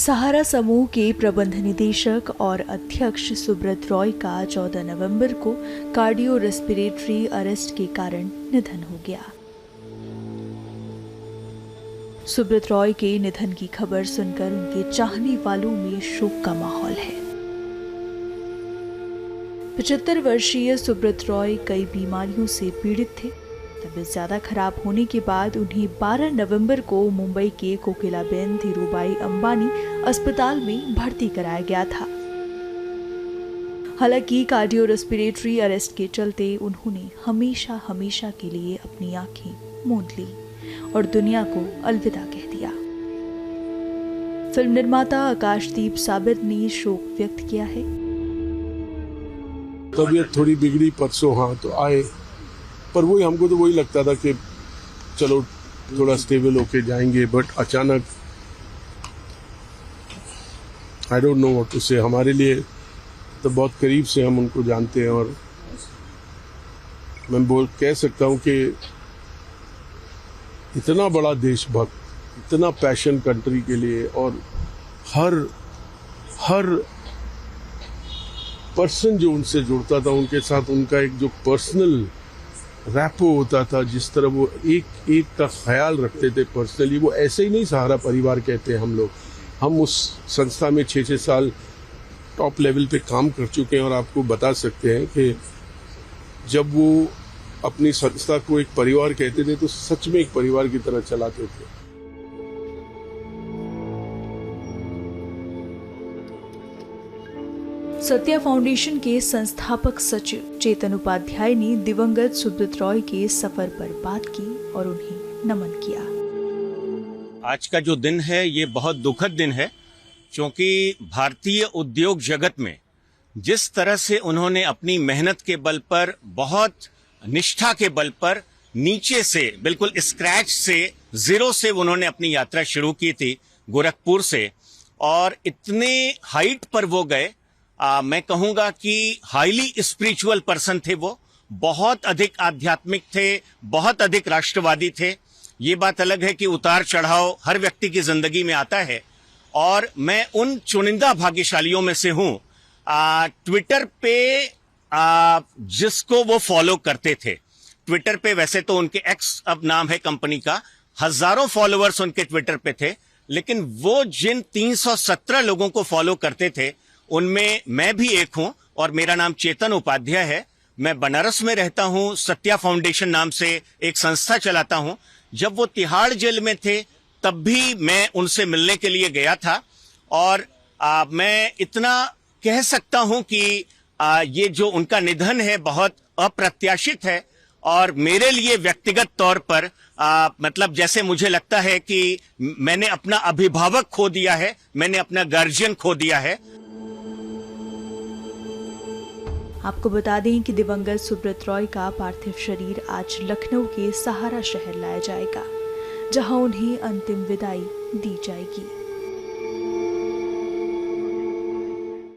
सहारा समूह के प्रबंध निदेशक और अध्यक्ष सुब्रत रॉय का 14 नवंबर को कार्डियो रेस्पिरेटरी अरेस्ट के कारण निधन हो गया। सुब्रत रॉय के निधन की खबर सुनकर उनके चाहने वालों में शोक का माहौल है। 75 वर्षीय सुब्रत रॉय कई बीमारियों से पीड़ित थे। तबीयत ज्यादा खराब होने के बाद उन्हें 12 नवंबर को मुंबई के कोकिलाबेन धीरूभाई अंबानी अस्पताल में भर्ती कराया गया था। हालांकि कार्डियो रेस्पिरेटरी अरेस्ट के चलते उन्होंने हमेशा हमेशा के लिए अपनी आंखें मूंद ली और दुनिया को अलविदा कह दिया। फिल्म निर्माता आकाशदीप साबिर ने शोक व्यक्त किया है। तबीयत थोड़ी बिगड़ी परसों, हाँ तो आए, पर वही हमको तो वही लगता था कि चलो थोड़ा स्टेबल होके जाएंगे, बट अचानक I don't know what to say. हमारे लिए तो बहुत करीब से हम उनको जानते हैं और मैं कह सकता हूँ कि इतना बड़ा देशभक्त, इतना पैशन कंट्री के लिए, और हर पर्सन जो उनसे जुड़ता था उनके साथ उनका एक जो पर्सनल रैपो होता था, जिस तरह वो एक एक का ख्याल रखते थे पर्सनली, वो ऐसे ही नहीं सहारा परिवार कहते हैं हम लोग। हम उस संस्था में 6-6 साल टॉप लेवल पे काम कर चुके हैं और आपको बता सकते हैं कि जब वो अपनी संस्था को एक परिवार कहते थे तो सच में एक परिवार की तरह चलाते थे। सत्या फाउंडेशन के संस्थापक सचिव चेतन उपाध्याय ने दिवंगत सुब्रत रॉय के सफर पर बात की और उन्हें नमन किया। आज का जो दिन है ये बहुत दुखद दिन है, क्योंकि भारतीय उद्योग जगत में जिस तरह से उन्होंने अपनी मेहनत के बल पर, बहुत निष्ठा के बल पर, नीचे से बिल्कुल स्क्रैच से, जीरो से उन्होंने अपनी यात्रा शुरू की थी गोरखपुर से, और इतने हाइट पर वो गए। मैं कहूंगा कि हाईली स्पिरिचुअल पर्सन थे वो, बहुत अधिक आध्यात्मिक थे, बहुत अधिक राष्ट्रवादी थे। ये बात अलग है कि उतार चढ़ाव हर व्यक्ति की जिंदगी में आता है, और मैं उन चुनिंदा भाग्यशालियों में से हूं ट्विटर पे जिसको वो फॉलो करते थे। ट्विटर पे वैसे तो उनके एक्स अब नाम है कंपनी का, हजारों फॉलोअर्स उनके ट्विटर पे थे, लेकिन वो जिन 317 लोगों को फॉलो करते थे उनमें मैं भी एक हूं, और मेरा नाम चेतन उपाध्याय है। मैं बनारस में रहता हूं, सत्या फाउंडेशन नाम से एक संस्था चलाता हूं। जब वो तिहाड़ जेल में थे तब भी मैं उनसे मिलने के लिए गया था, और मैं इतना कह सकता हूं कि ये जो उनका निधन है बहुत अप्रत्याशित है, और मेरे लिए व्यक्तिगत तौर पर मतलब जैसे मुझे लगता है कि मैंने अपना अभिभावक खो दिया है, मैंने अपना गार्जियन खो दिया है। आपको बता दें कि दिवंगत सुब्रत रॉय का पार्थिव शरीर आज लखनऊ के सहारा शहर लाया जाएगा, जहां उन्हें अंतिम विदाई दी जाएगी।